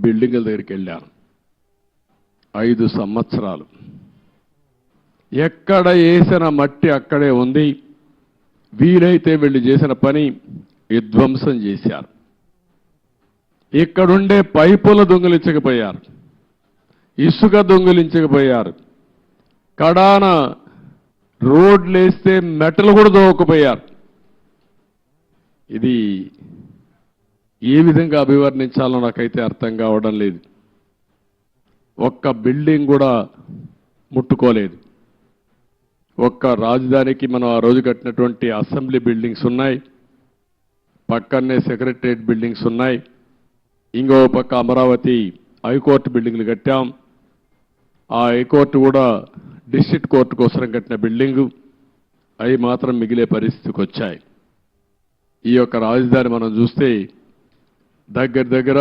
బిల్డింగుల దగ్గరికి వెళ్ళాను. 5 సంవత్సరాలు ఎక్కడ వేసిన మట్టి అక్కడే ఉంది. వీలైతే వీళ్ళు చేసిన పని విధ్వంసం చేశారు. ఇక్కడుండే పైపులు దొంగిలించకపోయారు, ఇసుక దొంగిలించకపోయారు, కడాన రోడ్లు వేస్తే మెటలు కూడా దోవకపోయారు. ఇది ఏ విధంగా అభివర్ణించాలో నాకైతే అర్థం కావడం లేదు. ఒక్క బిల్డింగ్ కూడా ముట్టుకోలేదు. ఒక్క రాజధానికి మనం ఆ రోజు కట్టినటువంటి అసెంబ్లీ బిల్డింగ్స్ ఉన్నాయి, పక్కనే సెక్రటరియట్ బిల్డింగ్స్ ఉన్నాయి, ఇంకో పక్క అమరావతి హైకోర్టు బిల్డింగ్లు కట్టాం. ఆ హైకోర్టు కూడా డిస్ట్రిక్ట్ కోర్టు కోసం కట్టిన బిల్డింగు, అవి మాత్రం మిగిలే పరిస్థితికి వచ్చాయి. ఈ యొక్క రాజధాని మనం చూస్తే దగ్గర దగ్గర